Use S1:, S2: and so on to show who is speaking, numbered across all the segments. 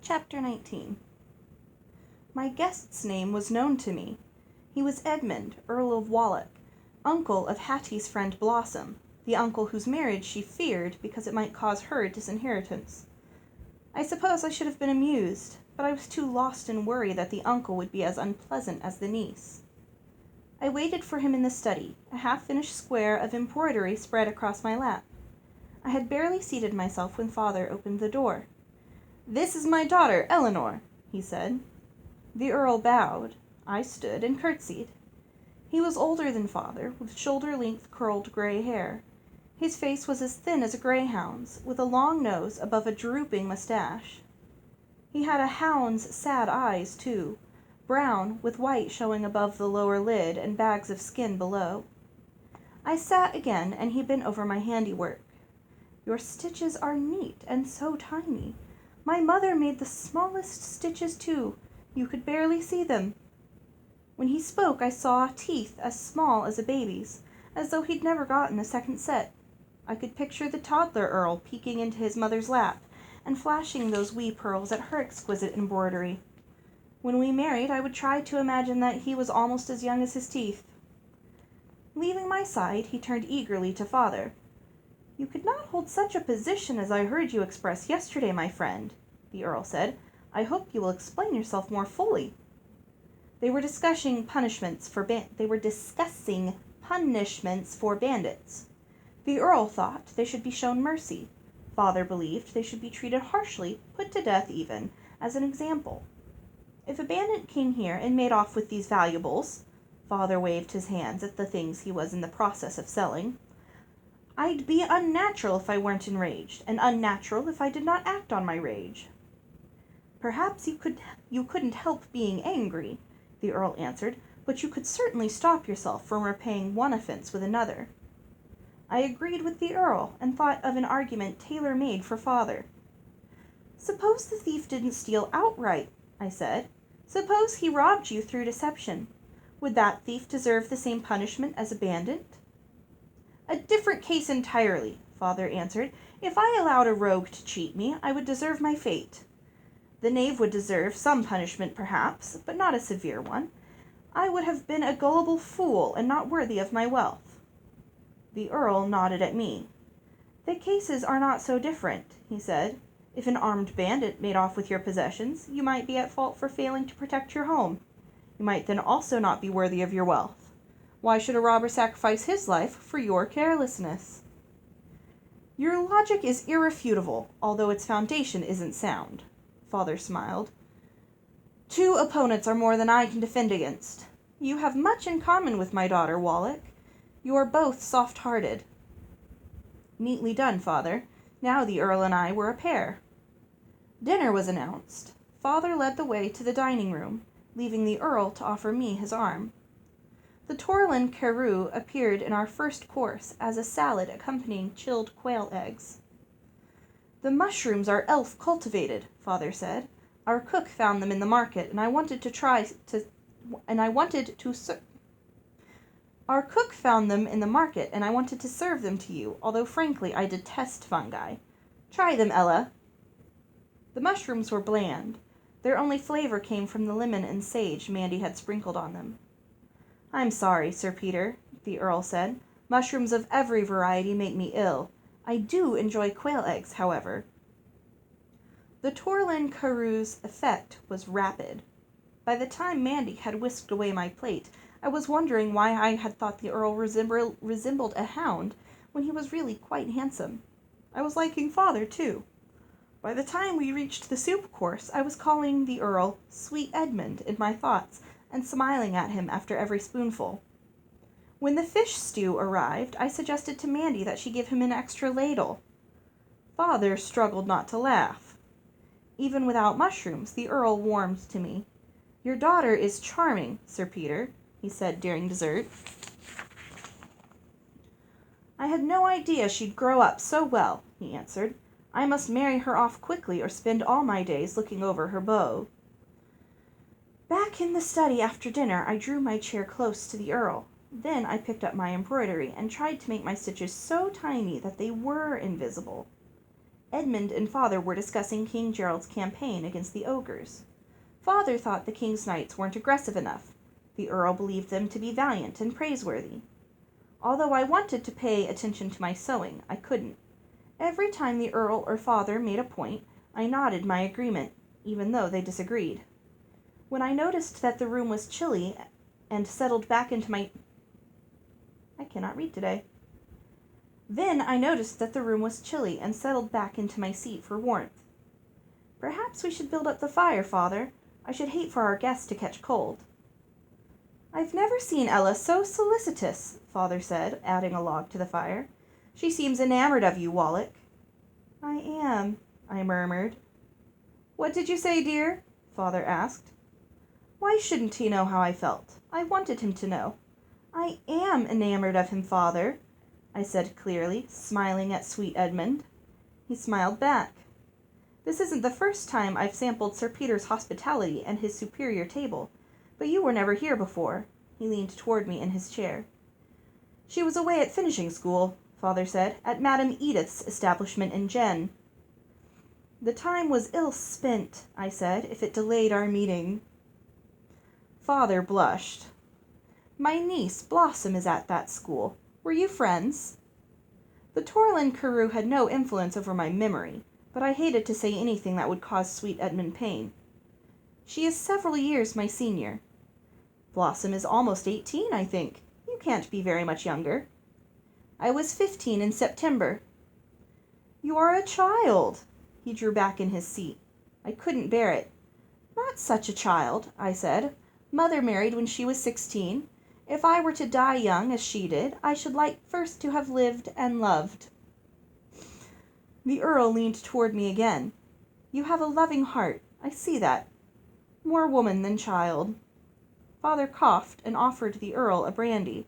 S1: Chapter 19. My guest's name was known to me. He was Edmund, Earl of Warwick, uncle of Hattie's friend Blossom, the uncle whose marriage she feared because it might cause her disinheritance. I suppose I should have been amused, but I was too lost in worry that the uncle would be as unpleasant as the niece. I waited for him in the study, a half-finished square of embroidery spread across my lap. I had barely seated myself when Father opened the door. "This is my daughter, Eleanor," he said. The Earl bowed. I stood and curtsied. He was older than Father, with shoulder-length curled gray hair. His face was as thin as a greyhound's, with a long nose above a drooping mustache. He had a hound's sad eyes, too, brown, with white showing above the lower lid and bags of skin below. I sat again, and he bent over my handiwork. "Your stitches are neat and so tiny. My mother made the smallest stitches, too. You could barely see them." When he spoke, I saw teeth as small as a baby's, as though he'd never gotten a second set. I could picture the toddler Earl peeking into his mother's lap and flashing those wee pearls at her exquisite embroidery. When we married, I would try to imagine that he was almost as young as his teeth. Leaving my side, he turned eagerly to Father. "You could not hold such a position as I heard you express yesterday, my friend," the Earl said. "I hope you will explain yourself more fully." They were discussing punishments for bandits. The Earl thought they should be shown mercy. Father believed they should be treated harshly, put to death even, as an example. If a bandit came here and made off with these valuables, Father waved his hands at the things he was in the process of selling, "I'd be unnatural if I weren't enraged, and unnatural if I did not act on my rage." "Perhaps you couldn't help being angry," the Earl answered, "but you could certainly stop yourself from repaying one offense with another." I agreed with the Earl and thought of an argument tailor-made for Father. "Suppose the thief didn't steal outright," I said. "Suppose he robbed you through deception. Would that thief deserve the same punishment as a bandit?" "A different case entirely," Father answered. "If I allowed a rogue to cheat me, I would deserve my fate. The knave would deserve some punishment, perhaps, but not a severe one. I would have been a gullible fool and not worthy of my wealth." The Earl nodded at me. "The cases are not so different," he said. "If an armed bandit made off with your possessions, you might be at fault for failing to protect your home. You might then also not be worthy of your wealth. Why should a robber sacrifice his life for your carelessness?" "Your logic is irrefutable, although its foundation isn't sound." Father smiled. "Two opponents are more than I can defend against. You have much in common with my daughter, Warwick. You are both soft-hearted." "Neatly done, Father. Now the Earl and I were a pair." Dinner was announced. Father led the way to the dining room, leaving the Earl to offer me his arm. The Torlin Carew appeared in our first course as a salad accompanying chilled quail eggs. "The mushrooms are elf-cultivated," Father said. "Our cook found them in the market, and I wanted to serve them to you, although frankly I detest fungi. Try them, Ella." The mushrooms were bland. Their only flavor came from the lemon and sage Mandy had sprinkled on them. "I'm sorry, Sir Peter," the Earl said. "Mushrooms of every variety make me ill. I do enjoy quail eggs, however." The Torlin Carew's effect was rapid. By the time Mandy had whisked away my plate, I was wondering why I had thought the Earl resembled a hound when he was really quite handsome. I was liking Father, too. By the time we reached the soup course, I was calling the Earl "Sweet Edmund" in my thoughts and smiling at him after every spoonful. When the fish stew arrived, I suggested to Mandy that she give him an extra ladle. Father struggled not to laugh. Even without mushrooms, the Earl warmed to me. "Your daughter is charming, Sir Peter," he said during dessert. "I had no idea she'd grow up so well," he answered. "I must marry her off quickly or spend all my days looking over her bow." Back in the study after dinner, I drew my chair close to the Earl. Then I picked up my embroidery and tried to make my stitches so tiny that they were invisible. Edmund and Father were discussing King Gerald's campaign against the ogres. Father thought the king's knights weren't aggressive enough. The Earl believed them to be valiant and praiseworthy. Although I wanted to pay attention to my sewing, I couldn't. Every time the Earl or Father made a point, I nodded my agreement, even though they disagreed. When I noticed that the room was chilly and settled back into my... I cannot read today. Then I noticed that the room was chilly and settled back into my seat for warmth. Perhaps we should build up the fire, Father. I should hate for our guests to catch cold. I've never seen Ella so solicitous, Father said, adding a log to the fire. She seems enamored of you, Wallach. I am, I murmured. What did you say, dear? Father asked. Why shouldn't he know how I felt? I wanted him to know. I am enamored of him, Father, I said clearly, smiling at sweet Edmund. He smiled back. This isn't the first time I've sampled Sir Peter's hospitality and his superior table, but you were never here before. He leaned toward me in his chair. She was away at finishing school, Father said, at Madame Edith's establishment in Jen. The time was ill spent, I said, if it delayed our meeting. Father blushed. My niece, Blossom, is at that school. Were you friends? The Torlin Carew had no influence over my memory, but I hated to say anything that would cause sweet Edmund pain. She is several years my senior. Blossom is almost 18, I think. You can't be very much younger. I was 15 in September. You are a child. He drew back in his seat. I couldn't bear it. Not such a child, I said. Mother married when she was 16. If I were to die young, as she did, I should like first to have lived and loved. The Earl leaned toward me again. You have a loving heart. I see that. More woman than child. Father coughed and offered the Earl a brandy.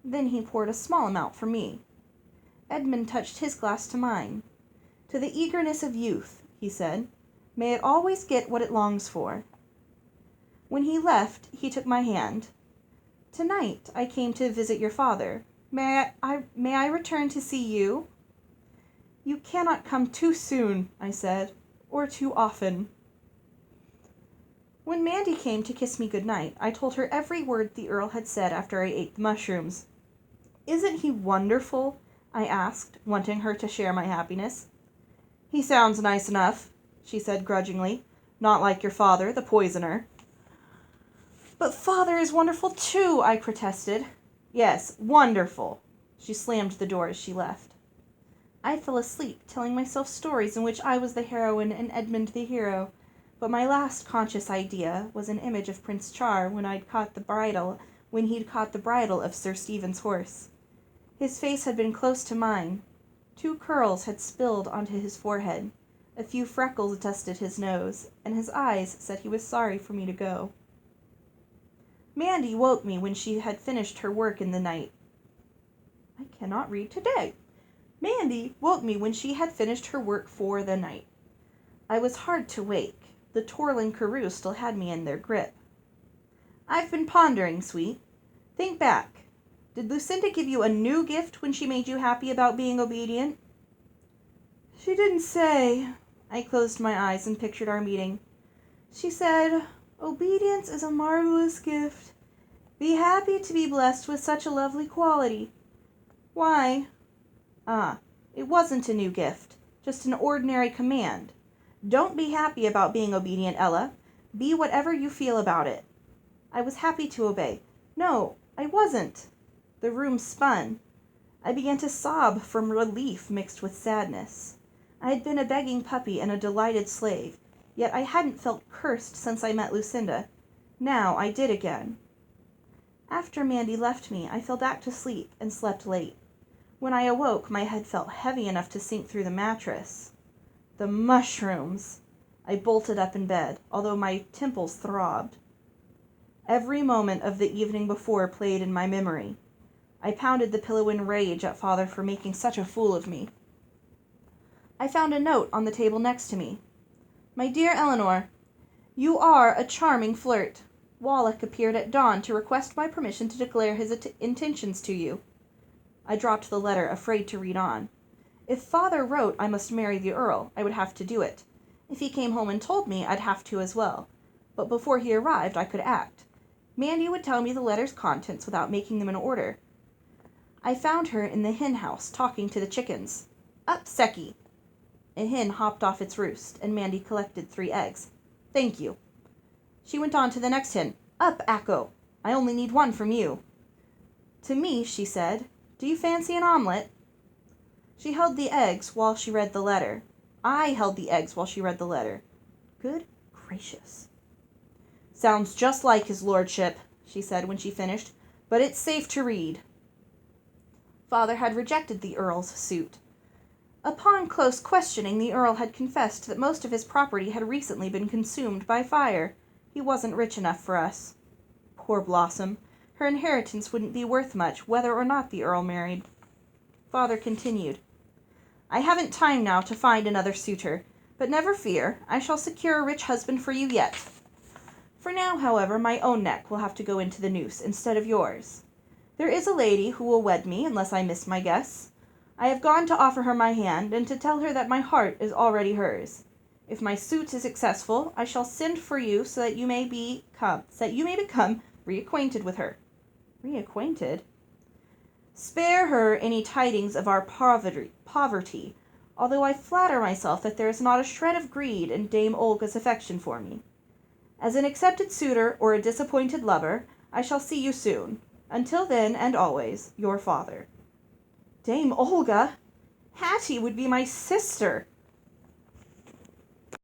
S1: Then he poured a small amount for me. Edmund touched his glass to mine. To the eagerness of youth, he said, may it always get what it longs for. When he left, he took my hand. Tonight I came to visit your father. May I return to see you? You cannot come too soon, I said, or too often. When Mandy came to kiss me goodnight, I told her every word the Earl had said after I ate the mushrooms. Isn't he wonderful? I asked, wanting her to share my happiness. He sounds nice enough, she said grudgingly. Not like your father, the poisoner. But Father is wonderful too, I protested. Yes, wonderful. She slammed the door as she left. I fell asleep, telling myself stories in which I was the heroine and Edmund the hero, but my last conscious idea was an image of Prince Char when he'd caught the bridle of Sir Stephen's horse. His face had been close to mine. 2 curls had spilled onto his forehead. A few freckles dusted his nose, and his eyes said he was sorry for me to go. Mandy woke me when she had finished her work in the night. I cannot read today. Mandy woke me when she had finished her work for the night. I was hard to wake. The Torlin Carew still had me in their grip. I've been pondering, sweet. Think back. Did Lucinda give you a new gift when she made you happy about being obedient? She didn't say. I closed my eyes and pictured our meeting. She said, obedience is a marvelous gift. Be happy to be blessed with such a lovely quality. Why? It wasn't a new gift, just an ordinary command. Don't be happy about being obedient, Ella. Be whatever you feel about it. I was happy to obey. No, I wasn't. The room spun. I began to sob from relief mixed with sadness. I had been a begging puppy and a delighted slave, yet I hadn't felt cursed since I met Lucinda. Now I did again. After Mandy left me, I fell back to sleep and slept late. When I awoke, my head felt heavy enough to sink through the mattress. The mushrooms! I bolted up in bed, although my temples throbbed. Every moment of the evening before played in my memory. I pounded the pillow in rage at Father for making such a fool of me. I found a note on the table next to me. My dear Eleanor, you are a charming flirt. Wallach appeared at dawn to request my permission to declare his intentions to you. I dropped the letter, afraid to read on. If father wrote I must marry the Earl, I would have to do it. If he came home and told me, I'd have to as well. But before he arrived, I could act. Mandy would tell me the letter's contents without making them in order. I found her in the hen house talking to the chickens. Up, Seki! A hen hopped off its roost, and Mandy collected 3 eggs. Thank you. She went on to the next hen. Up, Akko! I only need 1 from you. To me, she said, do you fancy an omelet? She held the eggs while she read the letter. I held the eggs while she read the letter. Good gracious. Sounds just like his lordship, she said when she finished, but it's safe to read. Father had rejected the Earl's suit. Upon close questioning, the Earl had confessed that most of his property had recently been consumed by fire. He wasn't rich enough for us. Poor Blossom. Her inheritance wouldn't be worth much, whether or not the Earl married. Father continued, I haven't time now to find another suitor, but never fear, I shall secure a rich husband for you yet. For now, however, my own neck will have to go into the noose instead of yours. There is a lady who will wed me, unless I miss my guess. I have gone to offer her my hand, and to tell her that my heart is already hers. If my suit is successful, I shall send for you so that you may become reacquainted with her. Reacquainted? Spare her any tidings of our poverty, although I flatter myself that there is not a shred of greed in Dame Olga's affection for me. As an accepted suitor or a disappointed lover, I shall see you soon. Until then, and always, your father. Dame Olga? Hattie would be my sister.